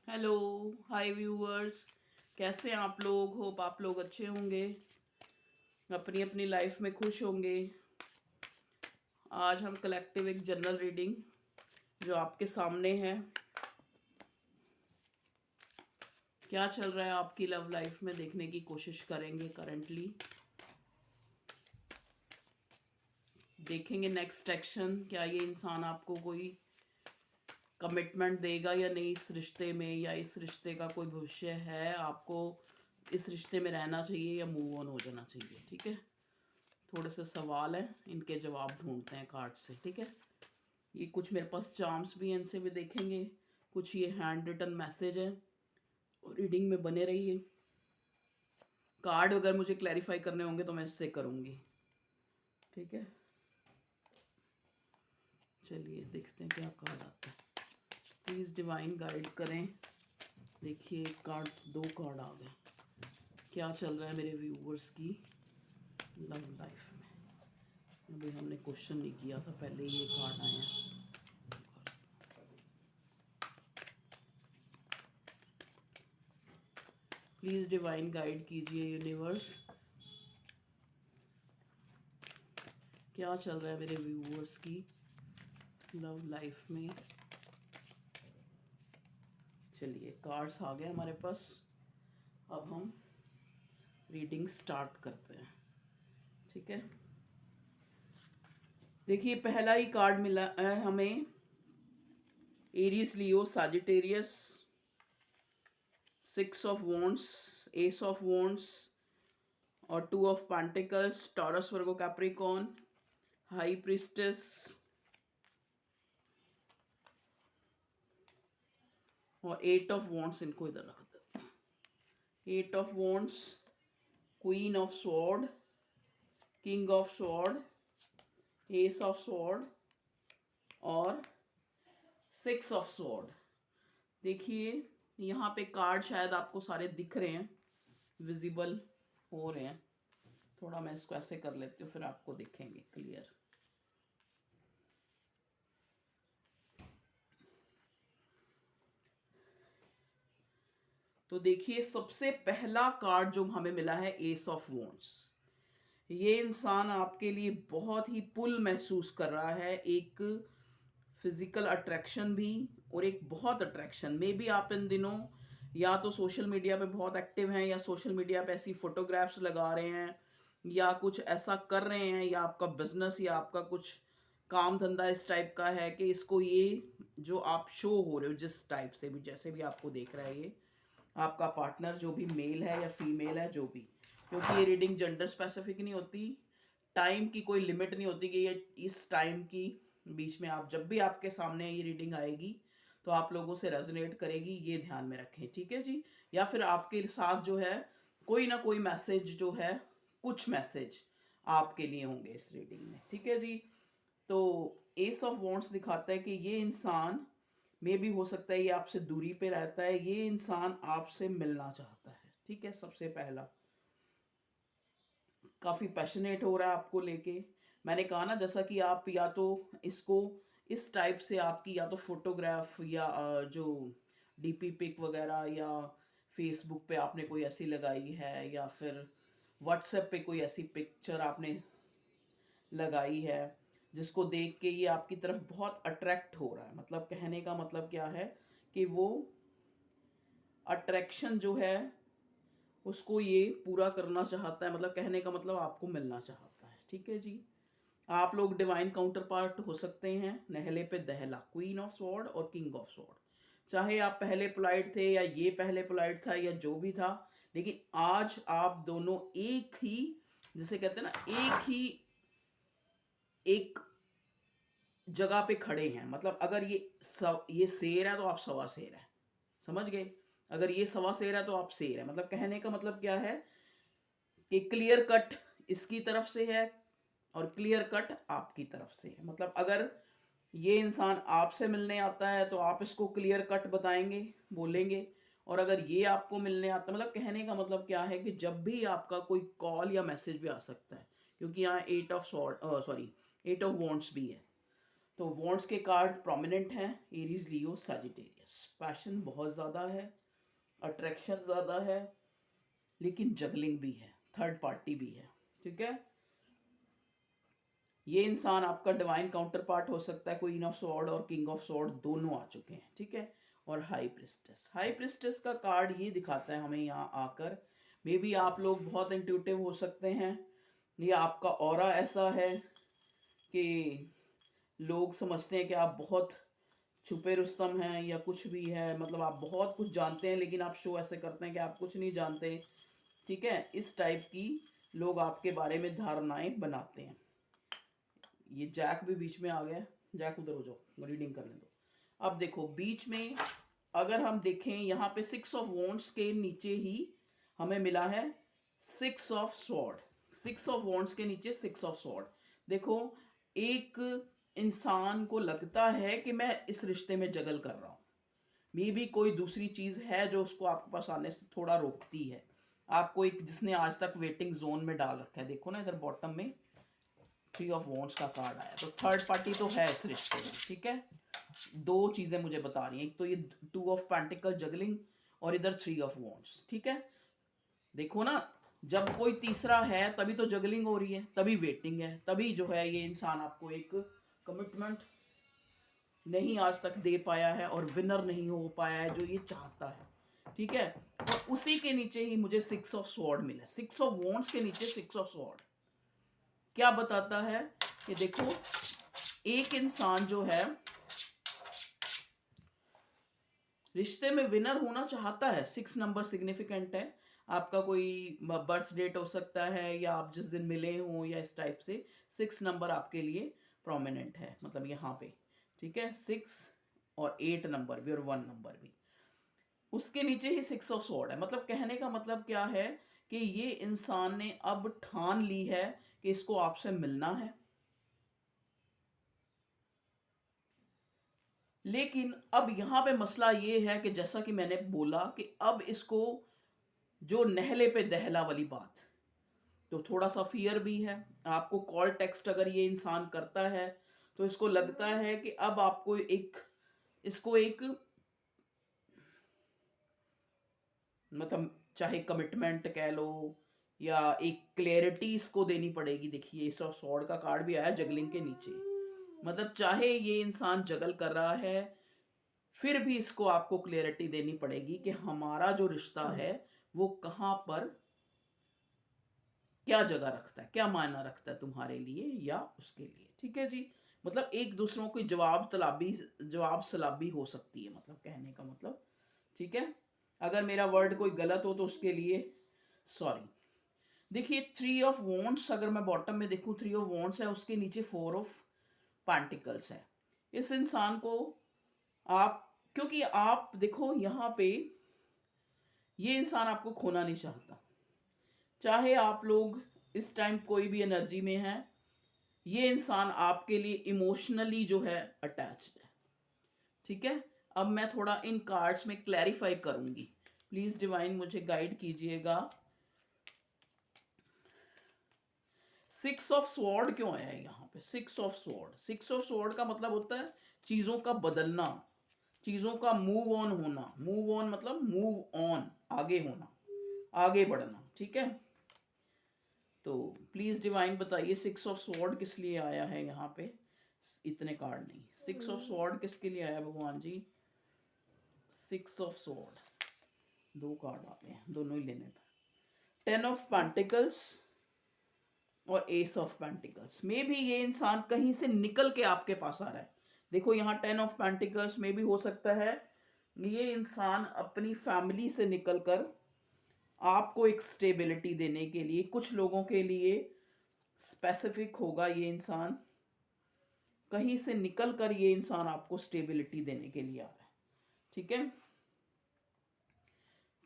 Hello, हाय viewers. कैसे हैं आप लोग? होप आप लोग अच्छे होंगे, अपनी अपनी लाइफ में खुश होंगे। आज हम कलेक्टिव एक जनरल रीडिंग जो आपके सामने है, क्या चल रहा है आपकी लव लाइफ में, देखने की कोशिश करेंगे। करंटली देखेंगे नेक्स्ट एक्शन, क्या ये इंसान आपको कोई कमिटमेंट देगा या नहीं इस रिश्ते में, या इस रिश्ते का कोई भविष्य है, आपको इस रिश्ते में रहना चाहिए या मूव ऑन हो जाना चाहिए। ठीक है, थोड़े से सवाल हैं, इनके जवाब ढूंढते हैं कार्ड से। ठीक है, ये कुछ मेरे पास चार्म्स भी हैं, इनसे भी देखेंगे। कुछ ये हैंड रिटन मैसेज है, और रीडिंग में बने रहिए। कार्ड अगर मुझे क्लैरिफाई करने होंगे तो मैं इससे करूँगी। ठीक है, चलिए देखते हैं क्या कार्ड आता है। प्लीज़ डिवाइन गाइड करें। देखिए, एक कार्ड, दो कार्ड आ गए। क्या चल रहा है मेरे व्यूवर्स की लव लाइफ में? अभी हमने क्वेश्चन नहीं किया था, पहले ये कार्ड आए हैं। प्लीज़ डिवाइन गाइड कीजिए यूनिवर्स, क्या चल रहा है मेरे व्यूवर्स की लव लाइफ में। चलिए, कार्ड्स आ गए हमारे पास, अब हम रीडिंग स्टार्ट करते हैं। ठीक है, देखिए पहला ही कार्ड मिला है हमें, Aries, Leo, Sagittarius, 6 of wands, S of wands और 2 of pentacles, taurus, Virgo, Capricorn, high priestess और 8 ऑफ वॉन्ड्स। इनको इधर रख देते हैं। 8 of wands, queen of sword, king of sword, S of sword और 6 ऑफ स्वॉर्ड। देखिए यहाँ पे कार्ड शायद आपको सारे दिख रहे हैं, विजिबल हो रहे हैं। थोड़ा मैं इसको ऐसे कर लेती हूँ, फिर आपको दिखेंगे क्लियर। तो देखिए, सबसे पहला कार्ड जो हमें मिला है, एस ऑफ वॉन्ड्स। ये इंसान आपके लिए बहुत ही पुल महसूस कर रहा है, एक फिजिकल अट्रैक्शन भी और एक बहुत अट्रैक्शन। मे बी आप इन दिनों या तो सोशल मीडिया पे बहुत एक्टिव हैं, या सोशल मीडिया पे ऐसी फोटोग्राफ्स लगा रहे हैं, या कुछ ऐसा कर रहे हैं, या आपका बिजनेस या आपका कुछ काम धंधा इस टाइप का है कि इसको ये जो आप शो हो रहे हो, जिस टाइप से भी, जैसे भी आपको देख रहा है, ये आपका पार्टनर जो भी मेल है या फीमेल है, जो भी, क्योंकि ये रीडिंग जेंडर स्पेसिफिक नहीं होती, टाइम की कोई लिमिट नहीं होती कि ये इस टाइम की बीच में, आप जब भी आपके सामने ये रीडिंग आएगी तो आप लोगों से रेजोनेट करेगी, ये ध्यान में रखें। ठीक है जी, या फिर आपके साथ जो है कोई ना कोई मैसेज जो है, कुछ मैसेज आपके लिए होंगे इस रीडिंग में। ठीक है जी, तो एस ऑफ वॉन्ड्स दिखाता है कि ये इंसान में भी हो सकता है ये आपसे दूरी पे रहता है, ये इंसान आपसे मिलना चाहता है। ठीक है, सबसे पहला काफ़ी पैशनेट हो रहा है आपको लेके। मैंने कहा ना, जैसा कि आप या तो इसको इस टाइप से, आपकी या तो फोटोग्राफ या जो डीपी पिक वगैरह, या फेसबुक पे आपने कोई ऐसी लगाई है, या फिर व्हाट्सएप पे कोई ऐसी पिक्चर आपने लगाई है जिसको देख के ये आपकी तरफ बहुत अट्रैक्ट हो रहा है। मतलब कहने का मतलब क्या है कि वो अट्रैक्शन जो है उसको ये पूरा करना चाहता है, मतलब कहने का मतलब आपको मिलना चाहता है। ठीक है जी, आप लोग डिवाइन काउंटर पार्ट हो सकते हैं, नहले पे दहला, क्वीन ऑफ स्वॉर्ड और किंग ऑफ स्वॉर्ड। चाहे आप पहले पोलाइट थे या ये पहले पोलाइट था या जो भी था, लेकिन आज आप दोनों एक ही, जिसे कहते हैं ना, एक जगह पे खड़े हैं। मतलब अगर ये शेर है तो आप सवा शेर है, समझ गए? अगर ये सवा शेर है तो आप शेर है। मतलब कहने का मतलब क्या है कि क्लियर कट इसकी तरफ से है और क्लियर कट आपकी तरफ से है। मतलब अगर ये इंसान आपसे मिलने आता है तो आप इसको क्लियर कट बताएंगे, बोलेंगे, और अगर ये आपको मिलने आता है, मतलब कहने का मतलब क्या है कि जब भी आपका कोई कॉल या मैसेज भी आ सकता है, क्योंकि यहाँ 8 ऑफ वॉन्ड्स भी है। तो वॉन्ड्स के कार्ड प्रोमिनेंट हैं, एरीज, लियो, सजिटेरियस। यस, पैशन बहुत ज़्यादा है, अट्रैक्शन ज़्यादा है, लेकिन जगलिंग भी है, थर्ड पार्टी भी है। ठीक है, ये इंसान आपका डिवाइन काउंटर पार्ट हो सकता है, क्वीन ऑफ स्वॉर्ड और किंग ऑफ स्वॉर्ड दोनों आ चुके हैं। ठीक है, और हाई प्रिस्टेस, हाई प्रिस्टेस का कार्ड ये दिखाता है हमें यहाँ आकर, मे बी आप लोग बहुत इंट्यूटिव हो सकते हैं, या आपका ऑरा ऐसा है कि लोग समझते हैं कि आप बहुत छुपे रुस्तम हैं या कुछ भी है, मतलब आप बहुत कुछ जानते हैं लेकिन आप शो ऐसे करते हैं कि आप कुछ नहीं जानते। ठीक है, इस टाइप की लोग आपके बारे में धारणाएं बनाते हैं। ये जैक भी बीच में आ गया, जैक उधर हो जाओ, रीडिंग करने दो। अब देखो बीच में अगर हम देखें यहाँ पे 6 ऑफ वॉन्ड्स के नीचे ही हमें मिला है 6 ऑफ स्वॉर्ड, 6 ऑफ वॉन्ड्स के नीचे 6 ऑफ स्वॉर्ड। देखो एक इंसान को लगता है कि मैं इस रिश्ते में जगल कर रहा हूँ, मे बी कोई दूसरी चीज़ है जो उसको आपके पास आने से थोड़ा रोकती है, आपको एक जिसने आज तक वेटिंग जोन में डाल रखा है। देखो ना इधर बॉटम में 3 ऑफ वॉन्ड्स का कार्ड आया, तो थर्ड पार्टी तो है इस रिश्ते में। ठीक है, दो चीज़ें मुझे बता रही हैं, एक तो ये 2 ऑफ पेंटिकल जगलिंग और इधर 3 ऑफ वॉन्ड्स। ठीक है, देखो ना जब कोई तीसरा है तभी तो जगलिंग हो रही है, तभी वेटिंग है, तभी जो है ये इंसान आपको एक कमिटमेंट नहीं आज तक दे पाया है और विनर नहीं हो पाया है जो ये चाहता है। ठीक है, और उसी के नीचे ही मुझे 6 ऑफ स्वॉर्ड मिला, 6 ऑफ वॉन्ड्स के नीचे 6 ऑफ स्वॉर्ड क्या बताता है कि देखो एक इंसान जो है रिश्ते में विनर होना चाहता है। 6 नंबर सिग्निफिकेंट है, आपका कोई बर्थ डेट हो सकता है या आप जिस दिन मिले हो या इस टाइप से 6 नंबर आपके लिए प्रोमिनेंट है, मतलब यहाँ पे। ठीक है, 6 और 8 नंबर भी और 1 नंबर भी, उसके नीचे ही 6 ऑफ स्वॉर्ड है। मतलब कहने का मतलब क्या है कि ये इंसान ने अब ठान ली है कि इसको आपसे मिलना है, लेकिन अब यहां पे मसला ये है कि जैसा कि मैंने बोला कि अब इसको जो नहले पे दहला वाली बात, तो थोड़ा सा फियर भी है। आपको कॉल टेक्स्ट अगर ये इंसान करता है तो इसको लगता है कि अब आपको इसको एक मतलब चाहे कमिटमेंट कह लो या एक क्लैरिटी इसको देनी पड़ेगी। देखिए इस स्वॉर्ड का कार्ड भी आया जगलिंग के नीचे, मतलब चाहे ये इंसान जगल कर रहा है फिर भी इसको आपको क्लैरिटी देनी पड़ेगी कि हमारा जो रिश्ता है वो कहाँ पर क्या जगह रखता है, क्या मायना रखता है तुम्हारे लिए या उसके लिए। ठीक है जी, मतलब एक दूसरों की जवाब सलाबी हो सकती है, मतलब कहने का मतलब। ठीक है, अगर मेरा वर्ड कोई गलत हो तो उसके लिए सॉरी। देखिए 3 ऑफ वॉन्ड्स अगर मैं बॉटम में देखूं 3 ऑफ वॉन्ड्स है, उसके नीचे 4 ऑफ पेंटिकल्स है। इस इंसान को आप, क्योंकि आप देखो यहाँ पे ये इंसान आपको खोना नहीं चाहता, चाहे आप लोग इस टाइम कोई भी एनर्जी में हैं, ये इंसान आपके लिए इमोशनली जो है अटैच्ड है। ठीक है, अब मैं थोड़ा इन कार्ड्स में क्लैरिफाई करूंगी, प्लीज डिवाइन मुझे गाइड कीजिएगा। 6 ऑफ स्वॉर्ड क्यों आया है यहाँ पे? 6 ऑफ स्वॉर्ड, 6 ऑफ स्वॉर्ड का मतलब होता है चीजों का बदलना, चीजों का मूव ऑन होना। मूव ऑन मतलब मूव ऑन, आगे होना, आगे बढ़ना। ठीक है, तो प्लीज डिवाइन बताइए 6 ऑफ स्वॉर्ड किस लिए आया है यहाँ पे? इतने कार्ड नहीं, 6 ऑफ स्वॉर्ड किसके लिए आया भगवान जी? 6 ऑफ स्वॉर्ड 2 कार्ड आते हैं, दोनों ही लेने पर। 10 ऑफ पेंटिकल्स और एस ऑफ पेंटिकल्स। मे भी ये इंसान कहीं से निकल के आपके पास आ रहा है। देखो यहाँ 10 ऑफ पेंटिकल्स में भी हो सकता है ये इंसान अपनी फैमिली से निकलकर आपको एक स्टेबिलिटी देने के लिए, कुछ लोगों के लिए स्पेसिफिक होगा, ये इंसान कहीं से निकल कर ये इंसान आपको स्टेबिलिटी देने के लिए आ रहा है। ठीक है,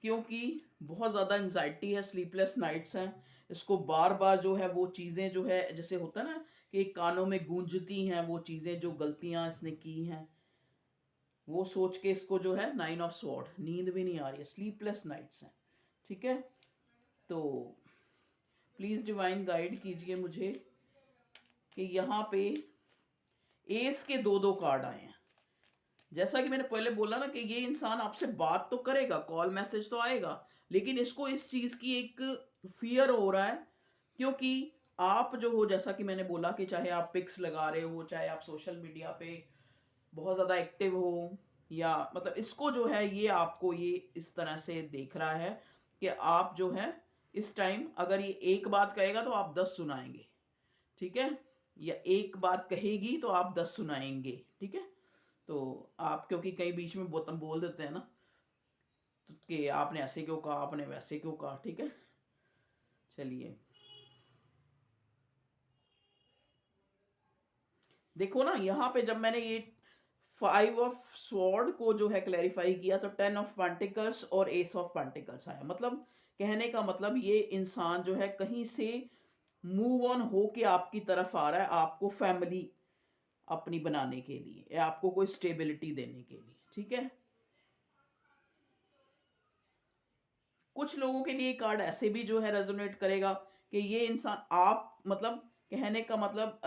क्योंकि बहुत ज़्यादा एंजाइटी है, स्लीपलेस नाइट्स हैं, इसको बार बार जो है वो चीज़ें जो है जैसे होता है ना कि कानों में गूंजती हैं वो चीज़ें, जो गलतियां इसने की हैं वो सोच के इसको जो है 9 ऑफ स्वॉर्ड, नींद भी नहीं आ रही है, स्लीपलेस नाइट्स हैं। ठीक है, तो प्लीज़ डिवाइन गाइड कीजिए मुझे कि यहाँ पे एस के 2 कार्ड आए हैं, जैसा कि मैंने पहले बोला ना कि ये इंसान आपसे बात तो करेगा, कॉल मैसेज तो आएगा, लेकिन इसको इस चीज़ की एक फियर हो रहा है, क्योंकि आप जो हो, जैसा कि मैंने बोला कि चाहे आप पिक्स लगा रहे हो, चाहे आप सोशल मीडिया पे बहुत ज़्यादा एक्टिव हो, या मतलब इसको जो है ये आपको ये इस तरह से देख रहा है कि आप जो है इस टाइम अगर ये एक बात कहेगा तो आप 10 सुनाएंगे, ठीक है, या एक बात कहेगी तो आप 10 सुनाएंगे, ठीक है। तो आप क्योंकि कई बीच में बोल देते हैं ना, तो कि आपने ऐसे क्यों कहा, आपने वैसे क्यों कहा, ठीक है। चलिए देखो ना, यहाँ पे जब मैंने ये 5 ऑफ स्वॉर्ड को जो है क्लैरिफाई किया तो 10 ऑफ पेंटिकल्स और एस ऑफ पेंटिकल्स आया। मतलब कहने का मतलब ये इंसान जो है कहीं से मूव ऑन हो के आपकी तरफ आ रहा है, आपको फैमिली अपनी बनाने के लिए, या आपको कोई स्टेबिलिटी देने के लिए, ठीक है। कुछ लोगों के लिए कार्ड ऐसे भी जो है रेजोनेट करेगा कि ये इंसान आप मतलब कहने का मतलब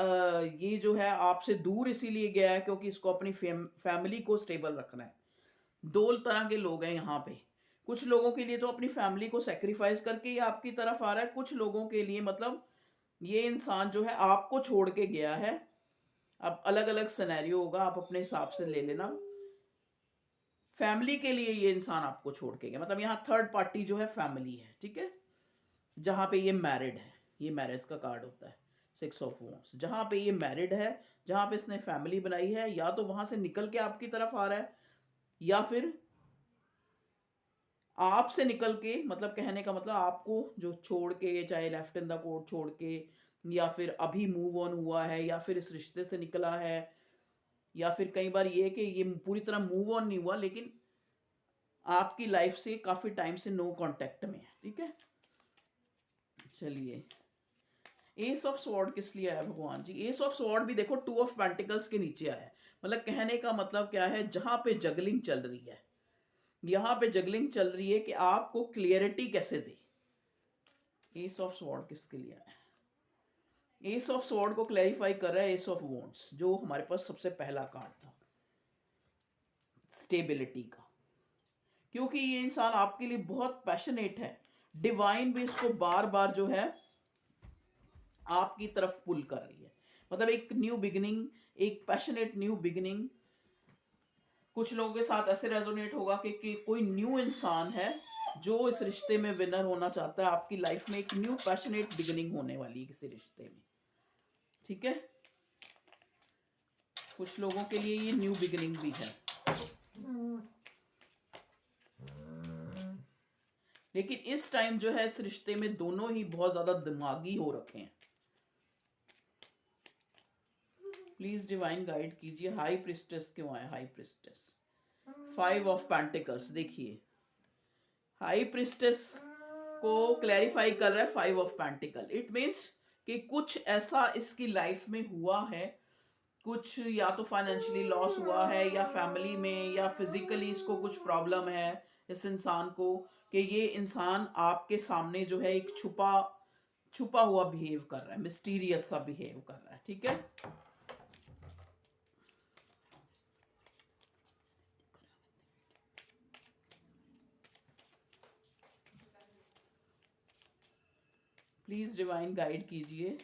ये जो है आपसे दूर इसीलिए गया है क्योंकि इसको अपनी फैमिली को स्टेबल रखना है। दो तरह के लोग हैं यहाँ पे। कुछ लोगों के लिए तो अपनी फैमिली को सेक्रीफाइस करके ये आपकी तरफ आ रहा है, कुछ लोगों के लिए मतलब ये इंसान जो है आपको छोड़ के गया है। अब अलग अलग सिनेरियो होगा, आप अपने हिसाब से ले लेना। फैमिली के लिए ये इंसान आपको छोड़ के गया, मतलब यहाँ थर्ड पार्टी जो है फैमिली है, ठीक है। जहाँ पे ये मैरिड है, ये मैरिज का कार्ड होता है 6 ऑफ वॉन्ड्स। जहाँ पे ये मैरिड है, जहाँ पे इसने फैमिली बनाई है, या तो वहां से निकल के आपकी तरफ आ रहा है, या फिर आपसे निकल के, मतलब कहने का मतलब आपको जो छोड़ के, चाहे लेफ्ट इन द कोर्ट छोड़ के, या फिर अभी मूव ऑन हुआ है, या फिर इस रिश्ते से निकला है, या फिर कई बार ये कि ये पूरी तरह मूव ऑन नहीं हुआ लेकिन आपकी लाइफ से काफी टाइम से नो कांटेक्ट में है, ठीक है। चलिए एस ऑफ स्वॉर्ड किस लिए आया भगवान जी? एस ऑफ स्वॉर्ड भी देखो 2 ऑफ पेंटिकल्स के नीचे आया है। मतलब कहने का मतलब क्या है, जहां पे जगलिंग चल रही है, यहाँ पे जगलिंग चल रही है कि आपको क्लियरिटी कैसे दे। एस ऑफ स्वॉर्ड किसके लिए आया? एस ऑफ स्वॉर्ड को क्लैरिफाई कर रहा है एस ऑफ वॉन्ड्स, जो हमारे पास सबसे पहला कार्ड था स्टेबिलिटी का। क्योंकि ये इंसान आपके लिए बहुत पैशनेट है, डिवाइन भी इसको बार बार जो है आपकी तरफ पुल कर रही है। मतलब एक न्यू बिगिनिंग, एक पैशनेट न्यू बिगिनिंग। कुछ लोगों के साथ ऐसे रेजोनेट होगा कि कोई न्यू इंसान है जो इस रिश्ते में विनर होना चाहता है। आपकी लाइफ में एक न्यू पैशनेट बिगिनिंग होने वाली है किसी रिश्ते में, ठीक है। कुछ लोगों के लिए ये न्यू बिगिनिंग भी है, लेकिन इस टाइम जो है इस रिश्ते में दोनों ही बहुत ज्यादा दिमागी हो रखे हैं। प्लीज डिवाइन गाइड कीजिए, हाई प्रिस्टेस क्यों आया? हाई प्रिस्टेस 5 ऑफ पेंटिकल्स, देखिए हाई प्रिस्टेस को क्लैरिफाई कर रहा है 5 ऑफ पेंटिकल। इट मीन्स कि कुछ ऐसा इसकी लाइफ में हुआ है, कुछ या तो फाइनेंशियली लॉस हुआ है, या फैमिली में, या फिजिकली इसको कुछ प्रॉब्लम है इस इंसान को, कि ये इंसान आपके सामने जो है एक छुपा छुपा हुआ बिहेव कर रहा है, मिस्टीरियस सा बिहेव कर रहा है, ठीक है। प्लीज डिवाइन गाइड कीजिए।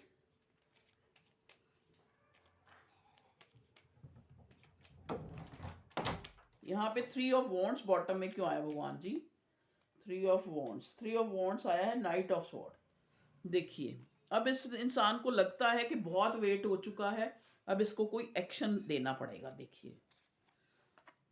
यहाँ पे 3 ऑफ वॉन्ड्स बॉटम में क्यों आया भगवान जी? 3 ऑफ वॉन्ड्स आया है नाइट ऑफ स्वॉर्ड। देखिए अब इस इंसान को लगता है कि बहुत वेट हो चुका है, अब इसको कोई एक्शन देना पड़ेगा। देखिए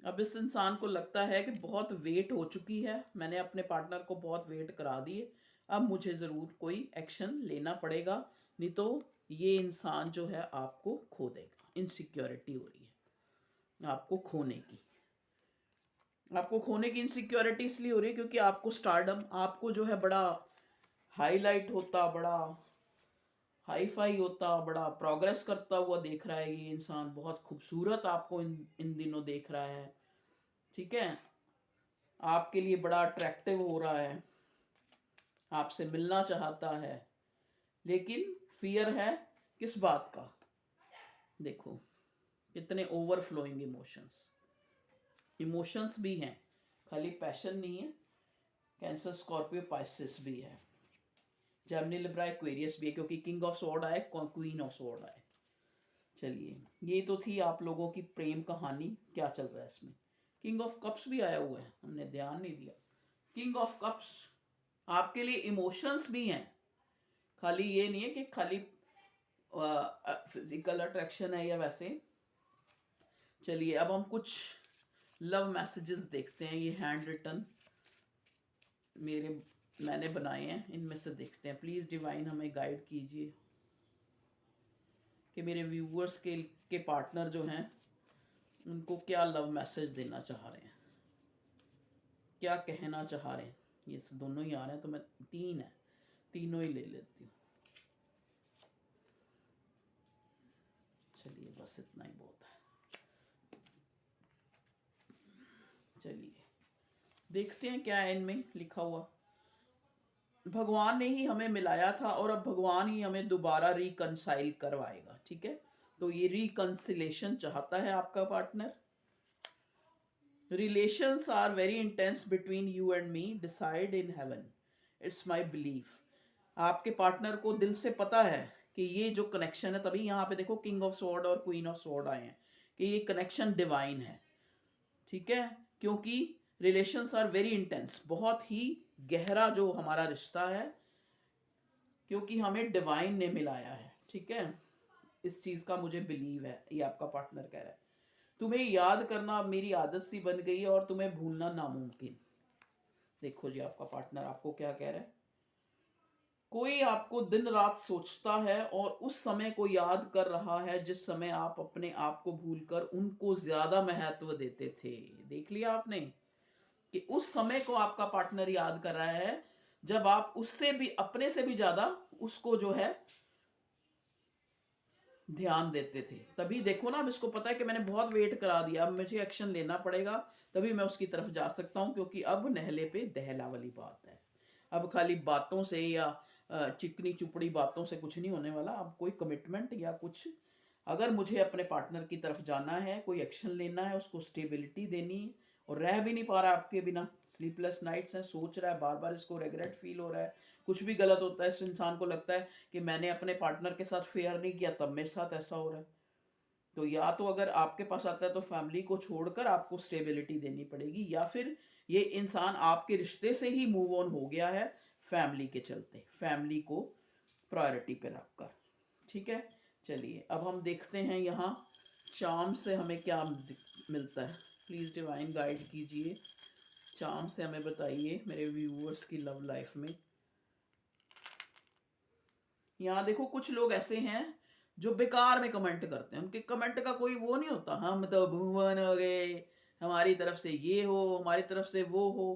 अब इस इंसान को लगता है कि बहुत वेट हो चुकी है, मैंने अपने पार्टनर को बहुत वेट करा दिए, अब मुझे ज़रूर कोई एक्शन लेना पड़ेगा, नहीं तो ये इंसान जो है आपको खो देगा। इनसिक्योरिटी हो रही है आपको खोने की। आपको खोने की इनसिक्योरिटी इसलिए हो रही है क्योंकि आपको स्टारडम, आपको जो है बड़ा हाईलाइट होता, बड़ा हाई फाई होता, बड़ा प्रोग्रेस करता हुआ देख रहा है ये इंसान। बहुत खूबसूरत आपको इन दिनों देख रहा है, ठीक है। आपके लिए बड़ा अट्रैक्टिव हो रहा है, आपसे मिलना चाहता है, लेकिन फियर है किस बात का? देखो कितने ओवरफ्लोइंग इमोशंस। इमोशंस भी हैं, खाली पैशन नहीं है। कैंसर, स्कॉर्पियो, पाइसेस भी है, जेमिनी, लिब्रा, एक्वेरियस भी है, क्योंकि किंग ऑफ स्वॉर्ड आए, क्वीन ऑफ स्वॉर्ड आए। चलिए, ये तो थी आप लोगों की प्रेम कहानी, क्या चल रहा है इसमें। किंग ऑफ कप्स भी आया हुआ है, हमने ध्यान नहीं दिया। किंग ऑफ कप्स आपके लिए इमोशंस भी हैं, खाली ये नहीं है कि खाली फिजिकल अट्रैक्शन है या वैसे। चलिए, अब हम कुछ लव मैसेजेस देखते हैं, ये हैंड रिटन मैंने बनाए हैं, इनमें से देखते हैं। प्लीज़ डिवाइन हमें गाइड कीजिए कि मेरे व्यूअर्स के पार्टनर जो हैं उनको क्या लव मैसेज देना चाह रहे हैं, क्या कहना चाह रहे हैं। ये दोनों ही आ रहे हैं, तो मैं तीन है, तीनों ही ले लेती हूँ। चलिए, बस इतना ही बहुत है। चलिए, देखते हैं क्या है इनमें लिखा हुआ। भगवान ने ही हमें मिलाया था और अब भगवान ही हमें दोबारा रिकंसाइल करवाएगा, ठीक है। तो ये रिकंसिलेशन चाहता है आपका partner. Relations are very intense between you and me, decide in heaven, it's my belief. आपके पार्टनर को दिल से पता है कि ये जो कनेक्शन है, तभी यहाँ पे देखो किंग ऑफ स्वॉर्ड और क्वीन ऑफ स्वॉर्ड आए हैं, कि ये कनेक्शन डिवाइन है, ठीक है। क्योंकि रिलेशंस आर वेरी इंटेंस, बहुत ही गहरा जो हमारा रिश्ता है, क्योंकि हमें डिवाइन ने मिलाया है, ठीक है। इस चीज़ का मुझे बिलीव है, ये आपका पार्टनर कह रहा है। तुम्हें याद करना मेरी आदत सी बन गई है और तुम्हें भूलना नामुमकिन। देखो जी, आपका पार्टनर आपको क्या कह रहा है। कोई आपको दिन रात सोचता है और उस समय को याद कर रहा है जिस समय आप अपने आप को भूलकर उनको ज्यादा महत्व देते थे। देख लिया आपने कि उस समय को आपका पार्टनर याद कर रहा है जब आप उससे भी, अपने से भी ज्यादा उसको जो है ध्यान देते थे। तभी देखो ना, अब इसको पता है कि मैंने बहुत वेट करा दिया, अब मुझे एक्शन लेना पड़ेगा, तभी मैं उसकी तरफ जा सकता हूं, क्योंकि अब नहले पे दहला वाली बात है। अब खाली बातों से या चिकनी चुपड़ी बातों से कुछ नहीं होने वाला। अब कोई कमिटमेंट या कुछ, अगर मुझे अपने पार्टनर की तरफ जाना है, कोई एक्शन लेना है, उसको स्टेबिलिटी देनी है, और रह भी नहीं पा रहा आपके बिना, स्लीपलेस नाइट्स हैं, सोच रहा है बार बार, इसको रेगरेट फील हो रहा है, कुछ भी गलत होता है इस इंसान को लगता है कि मैंने अपने पार्टनर के साथ फेयर नहीं किया तब मेरे साथ ऐसा हो रहा है। तो या तो अगर आपके पास आता है तो फैमिली को छोड़कर आपको स्टेबिलिटी देनी पड़ेगी, या फिर ये इंसान आपके रिश्ते से ही मूव ऑन हो गया है फैमिली के चलते, फैमिली को प्रायोरिटी पे रखकर, ठीक है। चलिए, अब हम देखते हैं यहाँ चार्म से हमें क्या मिलता है। प्लीज़ डिवाइन गाइड कीजिए, चार्म से हमें बताइए मेरे व्यूअर्स की लव लाइफ में। यहाँ देखो, कुछ लोग ऐसे हैं जो बेकार में कमेंट करते हैं, उनके कमेंट का कोई वो नहीं होता, हम तो भुवन हो गए, हमारी तरफ से ये हो, हमारी तरफ से वो हो।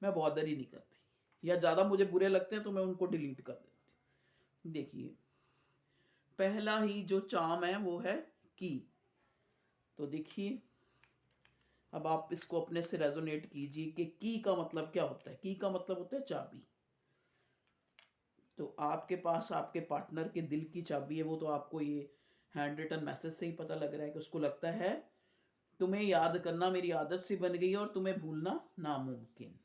मैं बॉदर ही नहीं करती, या ज़्यादा मुझे बुरे लगते हैं तो मैं उनको डिलीट कर देती हूँ। देखिए, पहला ही जो चार्म है वो है की। तो देखिए, अब आप इसको अपने से रेजोनेट कीजिए कि की का मतलब क्या होता है। की का मतलब होता है चाबी। तो आपके पास आपके पार्टनर के दिल की चाबी है, वो तो आपको ये हैंड रिटन मैसेज से ही पता लग रहा है कि उसको लगता है तुम्हें याद करना मेरी आदत सी बन गई है और तुम्हें भूलना नामुमकिन।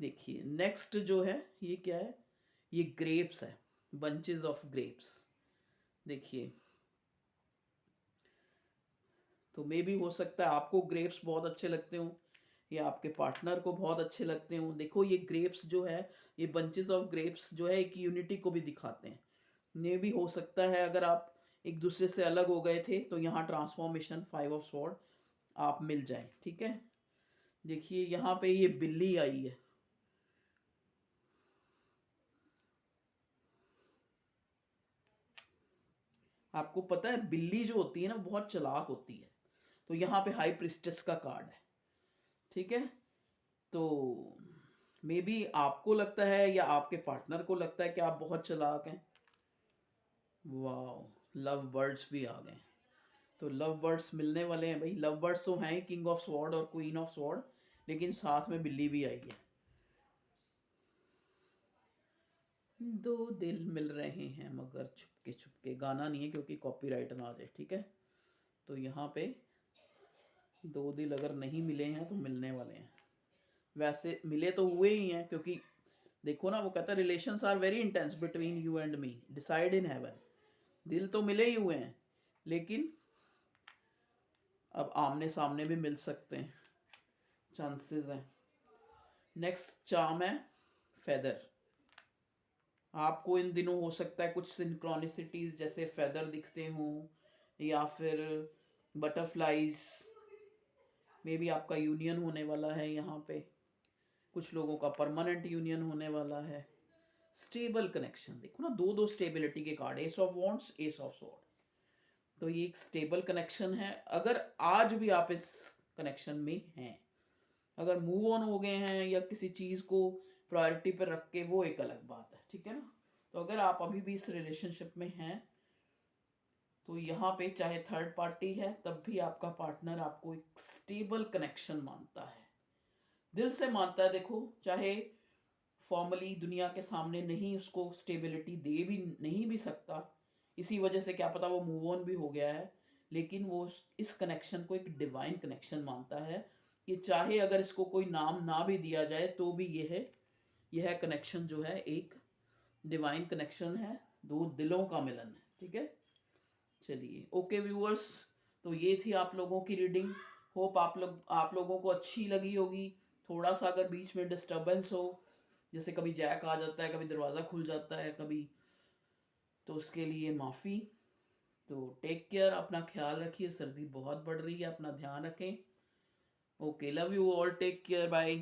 देखिए, नेक्स्ट जो है ये क्या है, ये ग्रेप्स है, बंचेस ऑफ ग्रेप्स। देखिए, तो मे भी हो सकता है आपको ग्रेप्स बहुत अच्छे लगते हो या आपके पार्टनर को बहुत अच्छे लगते हो। देखो, ये ग्रेप्स जो है, ये बंचेस ऑफ ग्रेप्स जो है, एक यूनिटी को भी दिखाते हैं। ये भी हो सकता है अगर आप एक दूसरे से अलग हो गए थे तो यहाँ ट्रांसफॉर्मेशन, 5 ऑफ स्वॉर्ड, आप मिल जाए, ठीक है। देखिए, यहाँ पे ये बिल्ली आई है। आपको पता है बिल्ली जो होती है ना बहुत चालाक होती है। तो यहाँ पे हाई प्रिस्टेस का कार्ड है, ठीक है। तो मे बी आपको लगता है या आपके पार्टनर को लगता है कि आप बहुत चालाक हैं। वाह, लव बर्ड्स भी आ गए। तो लव बर्ड्स मिलने वाले हैं भाई। लव बर्ड्स तो हैं किंग ऑफ स्वॉर्ड और क्वीन ऑफ स्वॉर्ड, लेकिन साथ में बिल्ली भी आई है। दो दिल मिल रहे हैं मगर छुपके छुपके, गाना नहीं है क्योंकि कॉपीराइट ना आ जाए, ठीक है। तो यहाँ पे 2 दिल अगर नहीं मिले हैं तो मिलने वाले हैं। वैसे मिले तो हुए ही हैं, क्योंकि देखो ना, वो कहता है relations are very intense between you and me, decide in heaven. दिल तो मिले ही हुए हैं, लेकिन अब आमने सामने भी मिल सकते हैं, चांसेस हैं। नेक्स्ट चार्म है फेदर। आपको इन दिनों हो सकता है कुछ सिंक्रोनिसिटीज जैसे फेदर दिखते हों, या फिर बटरफ्लाइज, मे बी आपका यूनियन होने वाला है यहाँ पे। कुछ लोगों का परमानेंट यूनियन होने वाला है। स्टेबल कनेक्शन, देखो ना, दो दो स्टेबिलिटी के card, S of wands, S of sword. तो ये एक स्टेबल कनेक्शन है। अगर आज भी आप इस कनेक्शन में हैं, अगर मूव ऑन हो गए हैं या किसी चीज़ को प्रायोरिटी पर रख के, वो एक अलग बात है, ठीक है ना। तो अगर आप अभी भी इस रिलेशनशिप में हैं, तो यहाँ पे चाहे थर्ड पार्टी है, तब भी आपका पार्टनर आपको एक स्टेबल कनेक्शन मानता है, दिल से मानता है। देखो, चाहे फॉर्मली दुनिया के सामने नहीं उसको स्टेबिलिटी दे भी नहीं भी सकता, इसी वजह से क्या पता वो मूव ऑन भी हो गया है, लेकिन वो इस कनेक्शन को एक डिवाइन कनेक्शन मानता है कि चाहे अगर इसको कोई नाम ना भी दिया जाए तो भी यह कनेक्शन जो है एक डिवाइन कनेक्शन है, दो दिलों का मिलन है, ठीक है। चलिए, ओके व्यूअर्स, तो ये थी आप लोगों की रीडिंग। होप आप लोगों को अच्छी लगी होगी। थोड़ा सा अगर बीच में डिस्टर्बेंस हो, जैसे कभी जैक आ जाता है, कभी दरवाज़ा खुल जाता है कभी, तो उसके लिए माफ़ी। तो टेक केयर, अपना ख्याल रखिए, सर्दी बहुत बढ़ रही है, अपना ध्यान रखें। Okay, love you all, take care, bye.